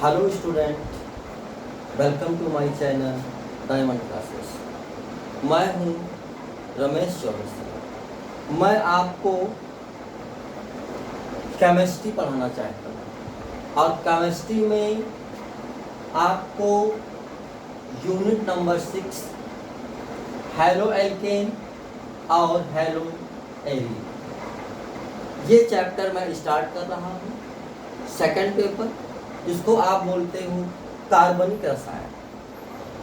Hello student, welcome to my channel diamond classes. मैं हूं रमेश चौरसिया। मैं आपको केमिस्ट्री पढ़ाना चाहता हूं और केमिस्ट्री में आपको यूनिट नंबर 6 हेलो एल्केन और हेलो एरीन ये चैप्टर मैं स्टार्ट कर रहा हूं। सेकंड पेपर जिसको आप बोलते हो कार्बनिक रसायन।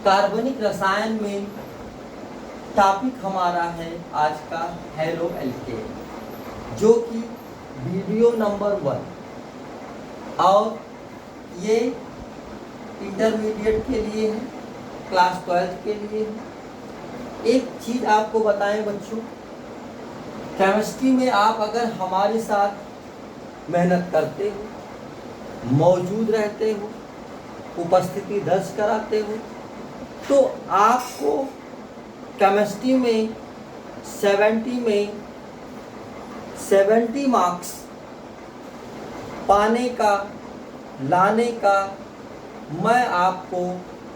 कार्बनिक रसायन में टॉपिक हमारा है आज का हेलो एल्केन, जो कि वीडियो नंबर 1 और ये इंटरमीडिएट के लिए है, क्लास 12 के लिए है। एक चीज़ आपको बताएं बच्चों, केमिस्ट्री में आप अगर हमारे साथ मेहनत करते हो, मौजूद रहते हो, उपस्थिति दर्ज कराते हो, तो आपको केमिस्ट्री में 70 मार्क्स पाने का, लाने का मैं आपको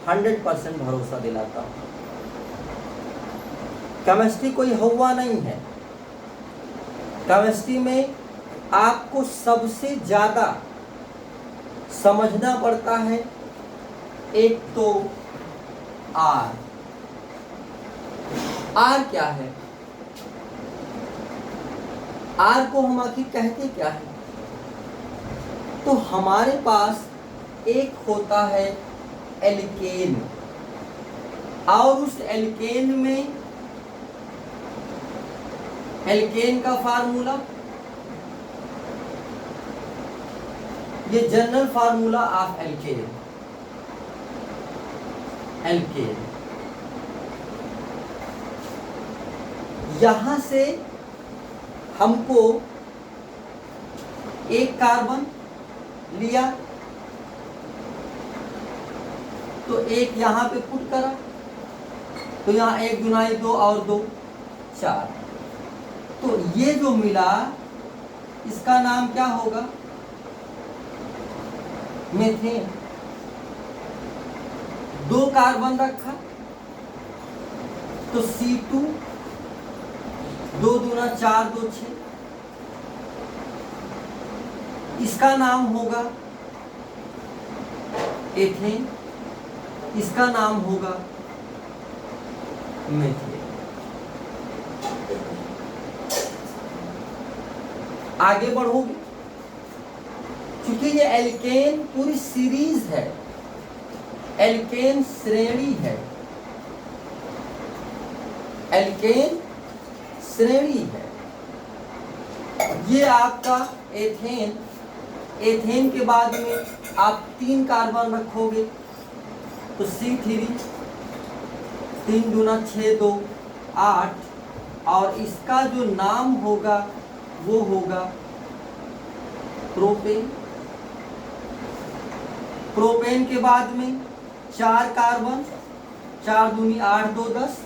100% भरोसा दिलाता हूँ। केमिस्ट्री कोई हवा नहीं है। केमिस्ट्री में आपको सबसे ज़्यादा समझना पड़ता है एक तो आर। आर क्या है? आर को हम आखिर कहते क्या है? तो हमारे पास एक होता है एल्केन, और उस एल्केन में एल्केन का फार्मूला, ये general formula of alkane. Alkane यहां से हमको एक कार्बन लिया तो एक यहां पे पुट करा, तो यहां 1 दूनी 2 और 2 4। तो ये जो मिला इसका नाम क्या होगा? मीथेन। 2 कार्बन रखा तो C2, 2 दूना 4 2 6, इसका नाम होगा एथेन, इसका नाम होगा मीथेन। आगे बढ़ोगे, क्योंकि ये एल्केन पूरी सीरीज है, एल्केन श्रेणी है, एल्केन श्रेणी है। ये आपका एथेन, एथेन के बाद में आप 3 कार्बन रखोगे तो C3, 3 दूना 6 2 8, और इसका जो नाम होगा वो होगा प्रोपेन। प्रोपेन के बाद में 4 कार्बन, 4 दूनी 8 2 10,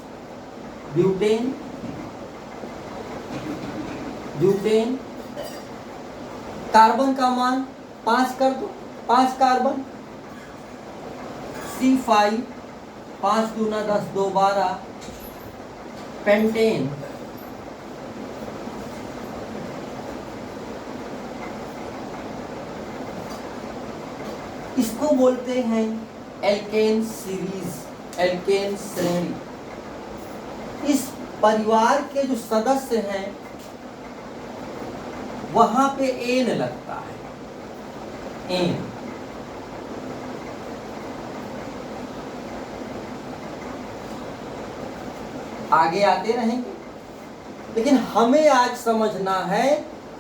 ब्यूटेन। ब्यूटेन कार्बन का मान 5 कर दो, 5 कार्बन, C5, 5 दूना 10 2 12, पेंटेन। इसको बोलते हैं एल्केन सीरीज, एल्केन श्रेणी। इस परिवार के जो सदस्य हैं वहां पे एन लगता है, एन। आगे आते रहेंगे, लेकिन हमें आज समझना है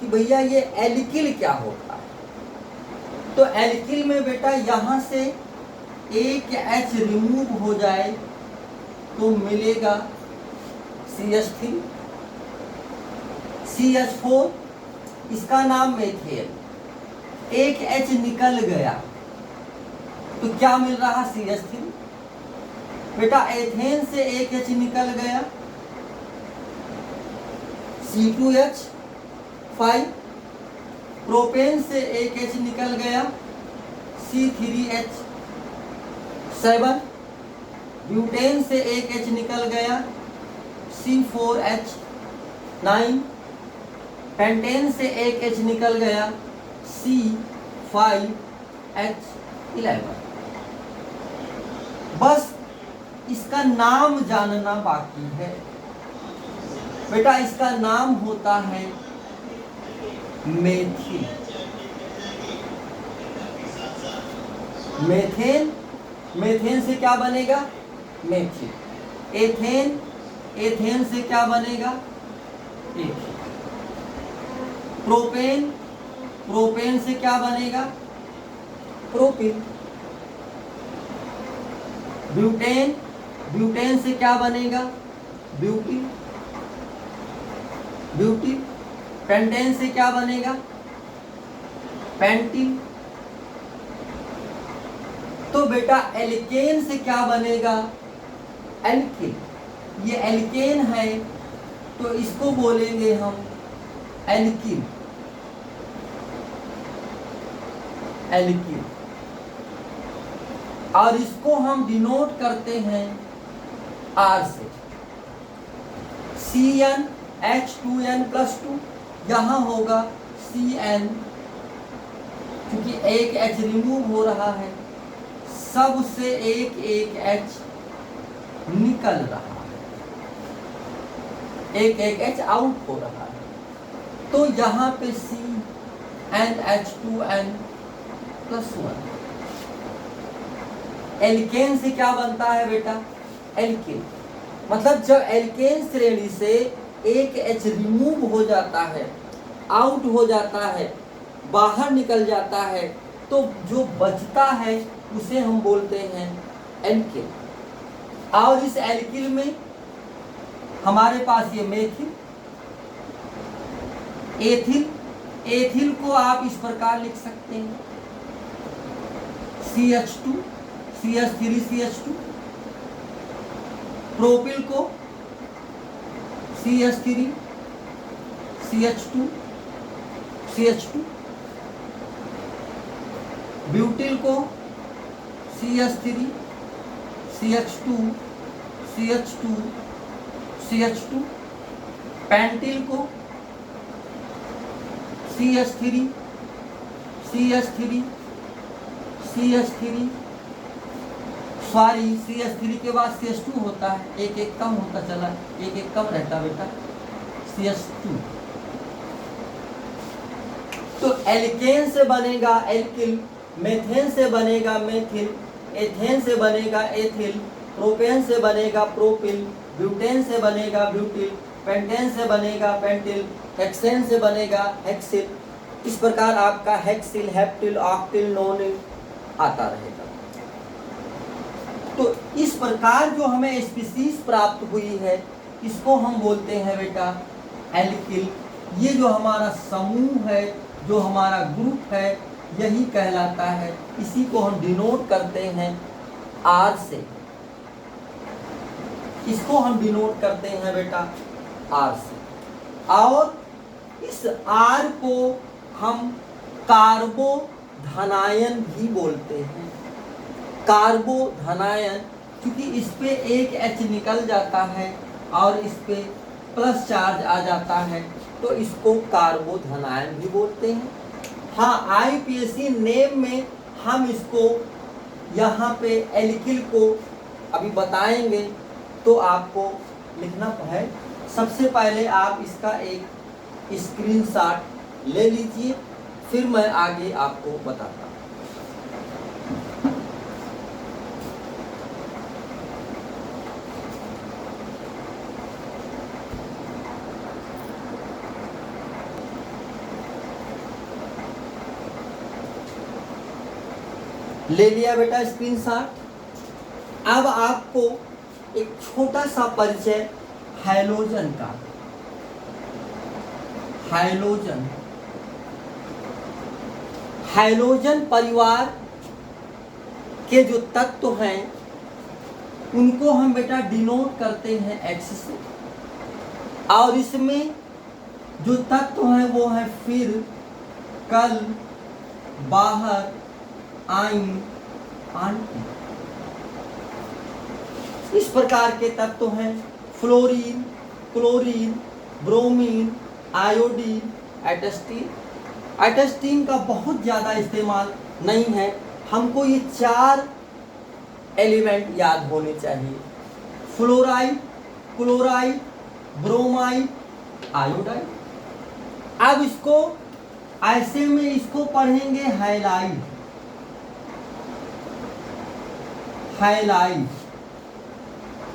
कि भैया ये एल्किल क्या होता है। तो एल्किल में बेटा यहां से एक H रिमूव हो जाए तो मिलेगा CH3, CH4, इसका नाम मेथेन। एक H निकल गया तो क्या मिल रहा? CH3। बेटा एथेन से एक H निकल गया, C2H5। प्रोपेन से एक H निकल गया, C3H7, ब्यूटेन से एक H निकल गया, C4H9, पेंटेन से एक H निकल गया, C5H11। बस इसका नाम जानना बाकी है बेटा। इसका नाम होता है मेथिल। मेथेन, मेथेन से क्या बनेगा? मेथिल। एथेन, एथेन से क्या बनेगा? एथिल। प्रोपेन, प्रोपेन से क्या बनेगा? प्रोपिल। ब्यूटेन, ब्यूटेन से क्या बनेगा? Butyl, butyl. पेंटेन से क्या बनेगा? पेंटिल। तो बेटा एल्केन से क्या बनेगा? एल्किल। ये एल्केन है तो इसको बोलेंगे हम एल्किल, एल्किल। और इसको हम डिनोट करते हैं आर से। CnH2n+2, यहां होगा Cn, क्योंकि एक H रिमूव हो रहा है, सबसे एक एक H निकल रहा है, एक एक H आउट हो रहा है। तो यहां पे CnH2n+1। एल्केन से क्या बनता है बेटा? एल्किल। मतलब जब एल्केन श्रेणी से एक H रिमूव हो जाता है, आउट हो जाता है, बाहर निकल जाता है, तो जो बचता है उसे हम बोलते हैं एल्किल। और इस एल्किल में हमारे पास ये मेथिल, एथिल। एथिल को आप इस प्रकार लिख सकते हैं CH2, CH3CH2। प्रोपिल को CH3, CH2, CH2। ब्यूटिल को CH3, CH2, CH2, CH2। Pentyl को CH3, CH3, CH3। Sorry, CH3 के बाद CH2 होता है, एक एक कम होता चला, एक एक कम रहता बेटा, CH2। तो एल्केन से बनेगा एल्किल, मेथेन से बनेगा मेथिल, एथेन से बनेगा एथिल, प्रोपेन से बनेगा प्रोपिल, ब्यूटेन से बनेगा ब्यूटिल, पेंटेन से बनेगा पेंटिल, हेक्सेन से बनेगा हेक्सिल। इस प्रकार आपका हेक्सिल, हेप्टिल, ऑक्टिल, नोनिल आता रहेगा। तो इस प्रकार जो हमें स्पीशीज प्राप्त हुई है, इसको हम बोलते हैं बेटा एल्किल। ये जो हमारा समूह है, जो हमारा ग्रुप है, यही कहलाता है। इसी को हम डिनोट करते हैं आर से। इसको हम डिनोट करते हैं बेटा आर से। और इस आर को हम कार्बोधनायन भी बोलते हैं। कार्बोधनायन, क्योंकि इस पे एक H निकल जाता है और इस पे प्लस चार्ज आ जाता है, तो इसको कार्बोधनायन भी बोलते हैं। हाँ, IUPAC नेम में हम इसको यहाँ पे एल्किल को अभी बताएंगे, तो आपको लिखना है। सबसे पहले आप इसका एक स्क्रीनशॉट ले लीजिए, फिर मैं आगे आपको बताता हूँ। ले लिया बेटा स्क्रीनशॉट। अब आपको एक छोटा सा परिचय हैलोजन का। हैलोजन, हैलोजन परिवार के जो तत्व हैं उनको हम बेटा डिनोट करते हैं X से। और इसमें जो तत्व हैं वो है फिर, कल, बाहर, आइन, आंटी। इस प्रकार के तत्व हैं फ्लोरीन, क्लोरीन, ब्रोमीन, आयोडीन, एटस्टीन। एटस्टीन का बहुत ज़्यादा इस्तेमाल नहीं है, हमको ये 4 एलिमेंट याद होने चाहिए: फ्लोराइड, क्लोराइड, ब्रोमाइड, आयोडाइड। अब इसको ऐसे में इसको पढ़ेंगे हैलाइड, हैलाइड।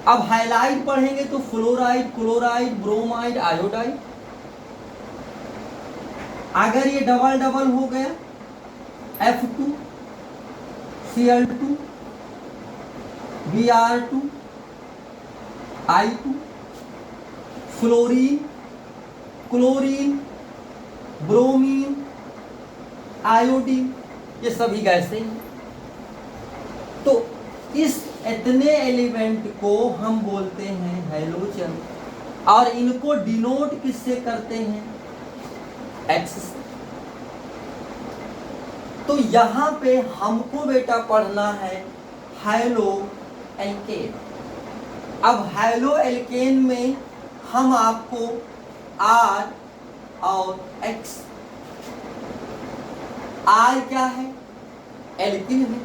अब हैलाइड पढ़ेंगे तो फ्लोराइड, क्लोराइड, ब्रोमाइड, आयोडाइड। अगर ये डबल डबल हो गया F2, Cl2, Br2, I2, fluorine, chlorine, bromine, iodine, ये सभी गैसें हैं। तो इस इतने एलिमेंट को हम बोलते हैं हैलोजन, और इनको डिनोट किससे करते हैं? X से। तो यहाँ पे हमको बेटा पढ़ना है हैलो एल्केन। अब हैलो एल्केन में हम आपको R और X, R क्या है? एल्किन है।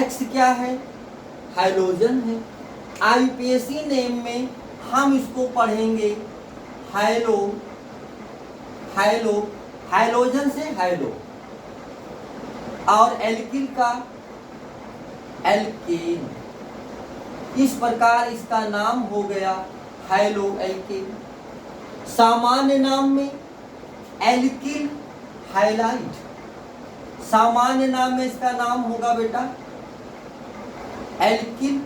X क्या है? हैलोजन है। IUPAC नेम में हम इसको पढ़ेंगे हैलो, हैलो, हैलोजन से हैलो, और एल्किल का एल्केन। इस प्रकार इसका नाम हो गया हैलो एल्केन। सामान्य नाम में एल्किल हैलाइड, सामान्य नाम में इसका नाम होगा बेटा एल्किल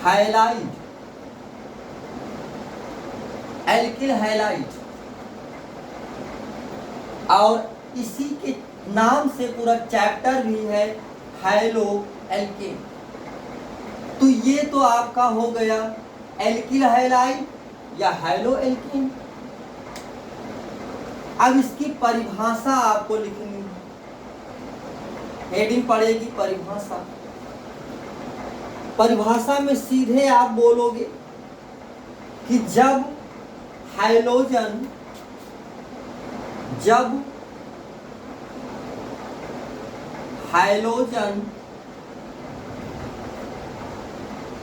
हैलाइड, एल्किल हैलाइड। और इसी के नाम से पूरा चैप्टर भी है हैलो एल्केन। तो ये तो आपका हो गया एल्किल हैलाइड या हैलो एल्केन। अब इसकी परिभाषा आपको लिखनी है, हेडिंग पड़ेगी परिभाषा। परिभाषा में सीधे आप बोलोगे कि जब हैलोजन, जब हैलोजन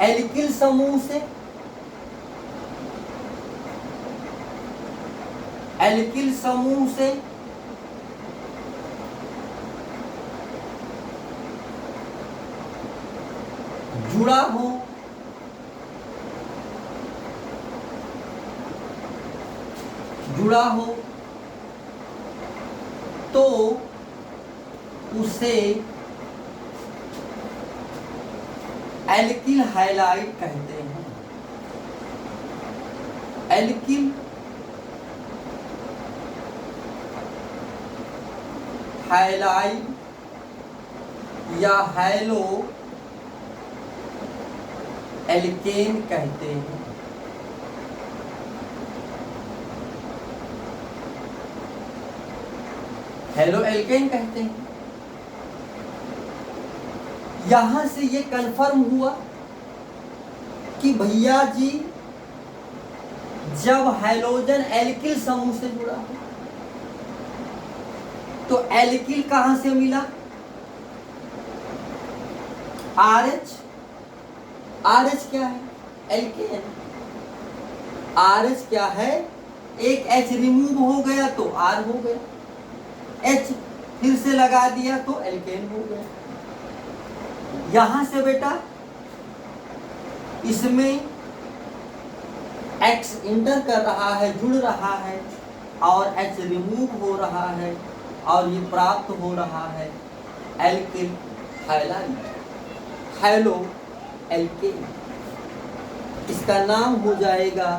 एल्किल समूह से, एल्किल समूह से जुड़ा हो, जुड़ा हो तो उसे एल्किल हैलाइड कहते हैं। एल्किल हैलाइड या हैलो एल्केन कहते हैं। हैलो एल्केन कहते हैं। यहां से ये कंफर्म हुआ कि भैया जी जब हैलोजन एल्किल समूह से जुड़ा हो तो एल्किल कहां से मिला? RH। RH क्या है? एल्केन। RH क्या है? एक H रिमूव हो गया तो R हो गया, H फिर से लगा दिया तो एल्केन हो गया। यहां से बेटा इसमें X इंटर कर रहा है, जुड़ रहा है, और H रिमूव हो रहा है, और ये प्राप्त हो रहा है एल्किल हैलाइड, हैलो एल्केन। इसका नाम हो जाएगा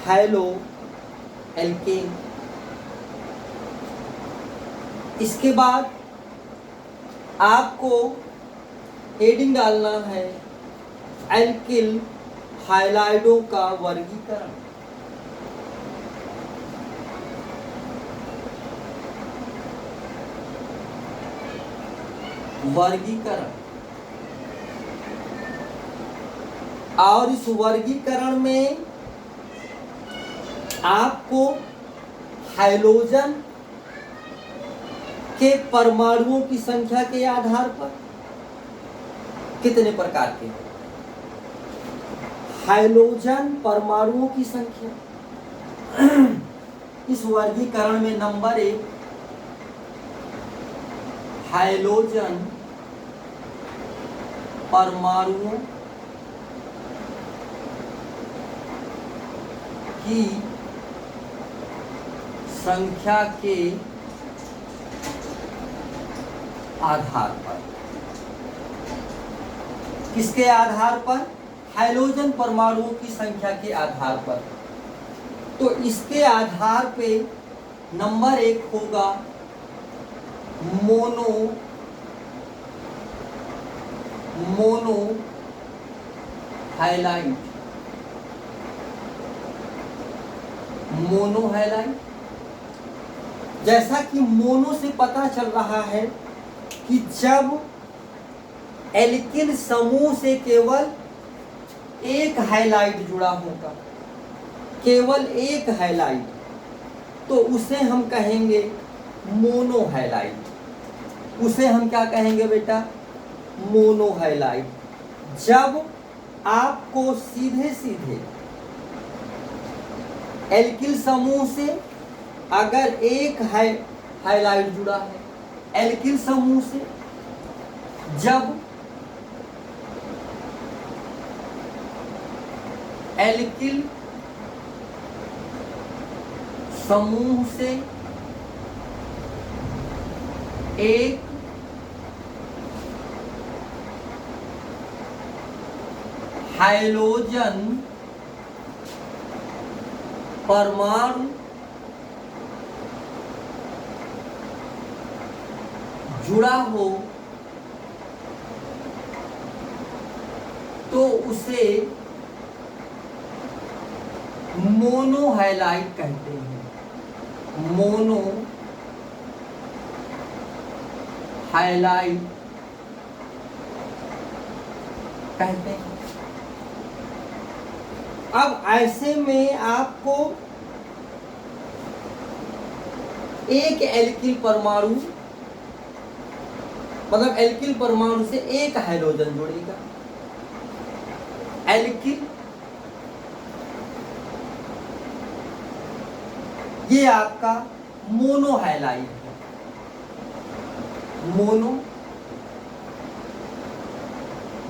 हैलो एल्केन। इसके बाद आपको हेडिंग डालना है एल्किल हैलाइडों का वर्गीकरण। वर्गीकरण, और इस वर्गीकरण में आपको हाइड्रोजन के परमाणुओं की संख्या के आधार पर कितने प्रकार के हाइड्रोजन परमाणुओं की संख्या, इस वर्गीकरण में नंबर 1 हाइड्रोजन परमाणुओं की संख्या के आधार पर, किसके आधार पर? हाइड्रोजन परमाणुओं की संख्या के आधार पर। तो इसके आधार पे नंबर 1 होगा मोनो हाइलाइट, मोनो हाइलाइट। जैसा कि मोनो से पता चल रहा है कि जब एल्किल समूह से केवल एक हाइलाइट जुड़ा होगा, केवल एक हाइलाइट, तो उसे हम कहेंगे मोनो हाइलाइट। उसे हम क्या कहेंगे बेटा? Mono highlight. जब आपको सीधे सीधे एल्किल समूह से अगर एक हाइलाइट जुड़ा है, एल्किल समूह से जब एल्किल समूह से एक हाइड्रोजन परमाणु जुड़ा हो तो उसे मोनो हाइलाइट कहते हैं। मोनो हाइलाइट कहते हैं। अब ऐसे में आपको एक एल्किल परमाणु, मतलब एल्किल परमाणु से एक हाइड्रोजन जुड़ेगा। एल्किल ये आपका मोनो हाइलाइट है।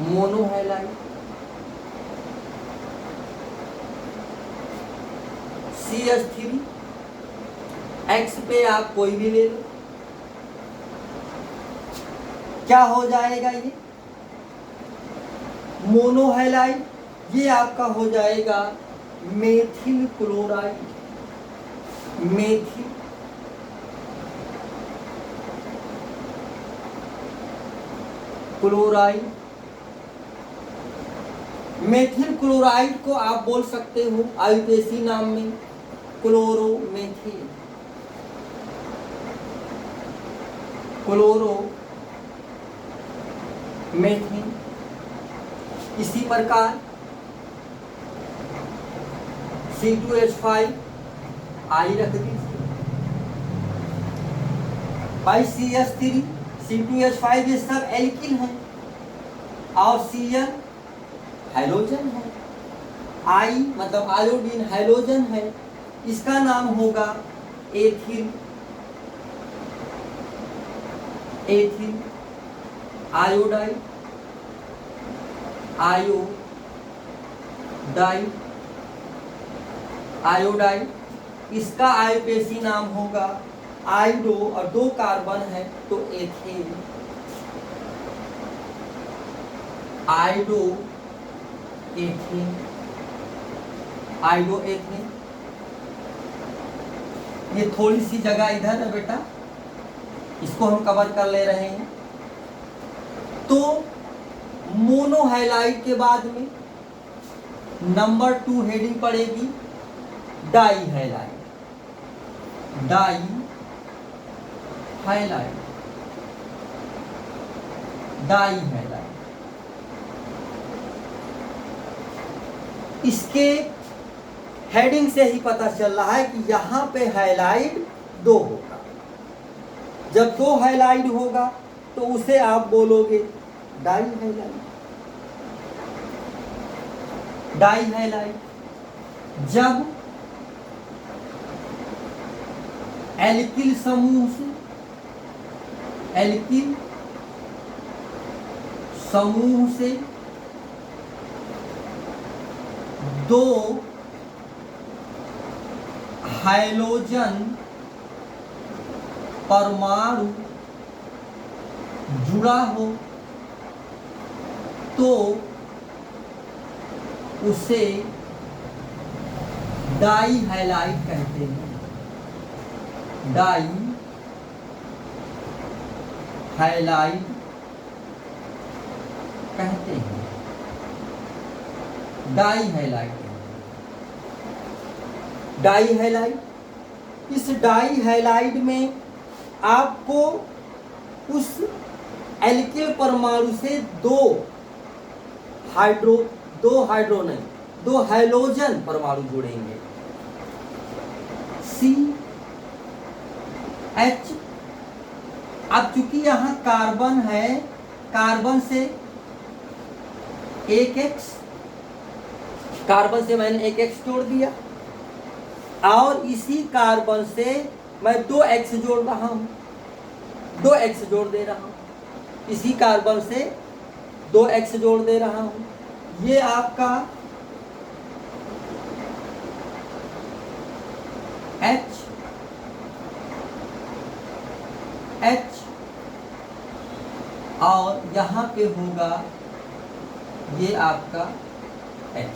Mono highlight. CH3 X पे आप कोई भी ले लो, क्या हो जाएगा? ये मोनो हाइलाइट, ये आपका हो जाएगा methyl chloride. Methyl chloride. Methyl chloride को आप बोल सकते हो आईयूपीएसी नाम में क्लोरोमेथिल। क्लोरोमेथिल। इसी प्रकार C2H5 आई रख दीजिए भाई। CH3 C2H5 ये सब एल्किल है और Cl हाइड्रोजन है। आई मतलब आयोडीन हाइड्रोजन है, इसका नाम होगा एथिल। Ethyl iodide. आयोडाइड इसका आईयूपीएसी नाम होगा आइडो, और 2 कार्बन है तो एथेन। आइडो एथेन। आइडो एथेन। ये थोड़ी सी जगह इधर है बेटा, इसको हम कवर कर ले रहे हैं। तो मोनो हाइलाइट के बाद में नंबर 2 हेडिंग पड़ेगी dihalide. Dihalide. Dihalide. इसके हेडिंग से ही पता चल रहा है कि यहां पे हैलाइड 2 होगा। जब 2 हैलाइड होगा तो उसे आप बोलोगे डाई हैलाइड। Dihalide. जब एल्किल समूह से, एल्किल समूह से 2 हाइड्रोजन परमाणु जुड़ा हो तो उसे डाई हैलाइड कहते हैं। डाई हैलाइड कहते हैं। डाई हैलाइड कहते हैं। Dihalide. इस डाई हैलाइड में आपको उस एल्किल परमाणु से 2 हाइड्रोजन परमाणु जुड़ेंगे। CH। अब चूंकि यहां कार्बन है, कार्बन से एक X, कार्बन से मैंने एक X जोड़ दिया और इसी कार्बन से मैं 2X जोड़ रहा हूं, 2X जोड़ दे रहा हूं। इसी कार्बन से 2X जोड़ दे रहा हूं। ये आपका H और यहां पे होगा ये आपका X।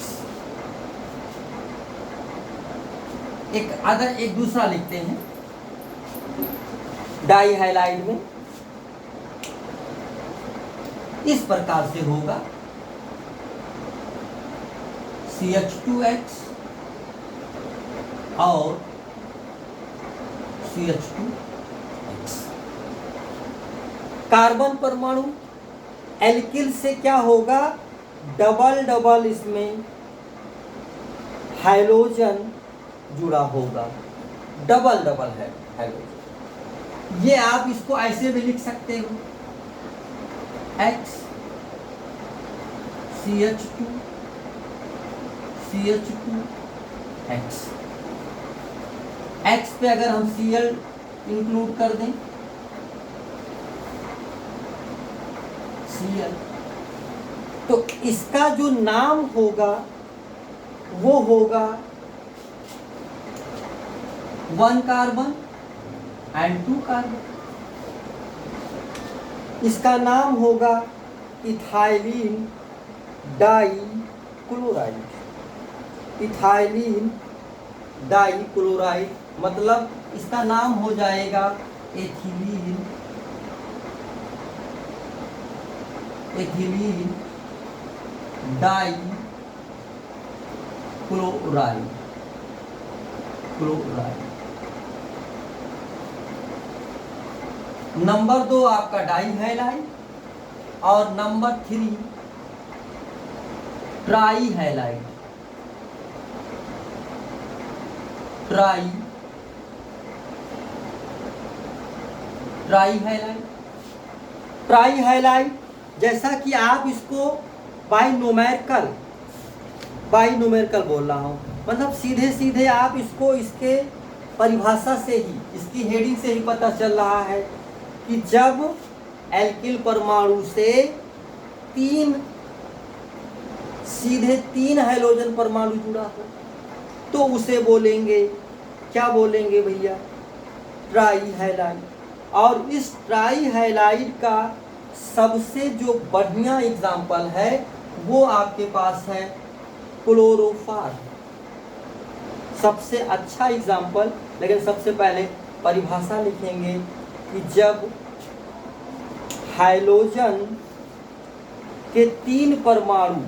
एक दूसरा लिखते हैं डाई हैलाइड में। इस प्रकार से होगा CH2X और CH2X। कार्बन परमाणु एल्किल से क्या होगा, डबल डबल इसमें हाइड्रोजन जुड़ा होगा, डबल डबल है हाइड्रोजन। ये आप इसको ऐसे भी लिख सकते हो, X CH2 CH2X। X पे अगर हम Cl इंक्लूड कर दें, Cl, तो इसका जो नाम होगा वो होगा 1 कार्बन एंड 2 कार्बन। इसका नाम होगा ethylene dichloride. Ethylene dichloride मतलब इसका नाम हो जाएगा एथिलीन डाई क्लोराइड। नंबर 2 आपका डाई हैलाइड और number 3 try halide. Try halide जैसा कि आप इसको बाई न्यूमेरिकल बोल रहा हूँ, मतलब सीधे सीधे आप इसको इसके परिभाषा से ही, इसकी हेडिंग से ही पता चल रहा है कि जब एल्किल परमाणु से सीधे 3 हाइड्रोजन परमाणु जुड़ा हो तो उसे बोलेंगे, क्या बोलेंगे भैया, ट्राई हैलाइड। और इस ट्राई हैलाइड का सबसे जो बढ़िया एग्जाम्पल है वो आपके पास है क्लोरोफॉर, सबसे अच्छा एग्जाम्पल। लेकिन सबसे पहले परिभाषा लिखेंगे कि जब हाइड्रोजन के 3 परमाणु,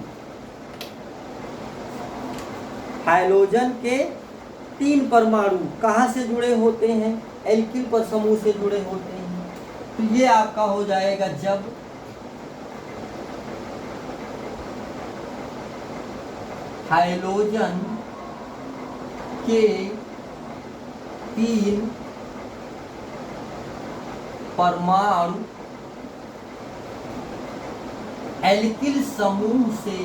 हाइड्रोजन के 3 परमाणु कहाँ से जुड़े होते हैं, एल्किल पर समूह से जुड़े होते हैं। तो ये आपका हो जाएगा जब हाइड्रोजन के 3 परमाणु एल्किल समूह से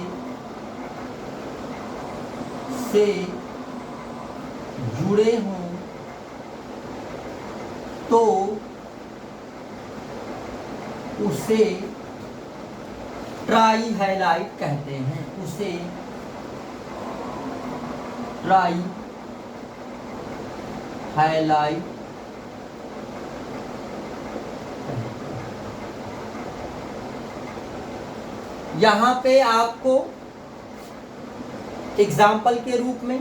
जुड़े हों तो उसे ट्राई हैलाइड कहते हैं। उसे ट्राई हैलाइड यहाँ पे आपको एग्जाम्पल के रूप में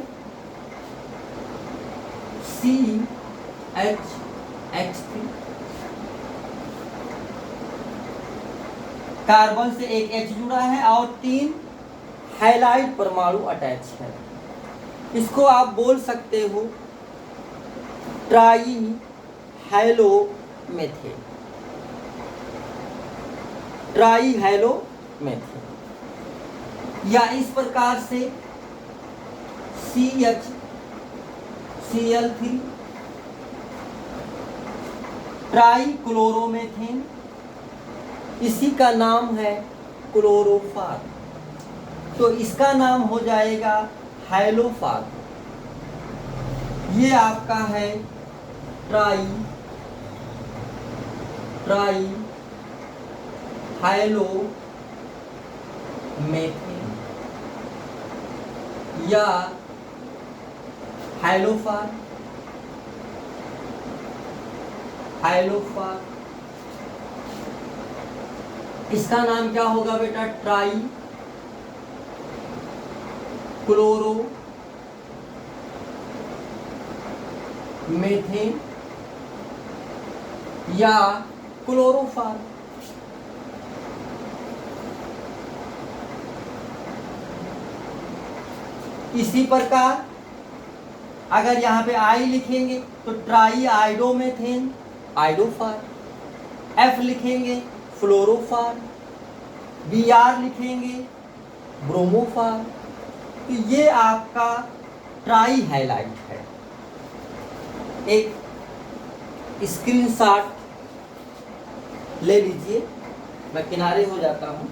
CH3 कार्बन से एक H जुड़ा है और 3 हैलाइड परमाणु अटैच है। इसको आप बोल सकते हो ट्राई हैलोमेथेन। ट्राई हैलोमेथेन या इस प्रकार से CHCl3 ट्राई क्लोरोमेथेन, इसी का नाम है क्लोरोफार, तो इसका नाम हो जाएगा हैलोफार। ये आपका है ट्राई हैलोमेथेन या हैलोफार। इसका नाम क्या होगा बेटा? ट्राई क्लोरोमेथेन या क्लोरोफार। इसी प्रकार अगर यहाँ पे आई लिखेंगे तो ट्राई आइडोमेथेन, आइडोफार। एफ लिखेंगे फ्लोरोफार, Br लिखेंगे ब्रोमोफार। तो ये आपका ट्राई हैलाइड है। एक स्क्रीनशॉट ले लीजिए, मैं किनारे हो जाता हूँ।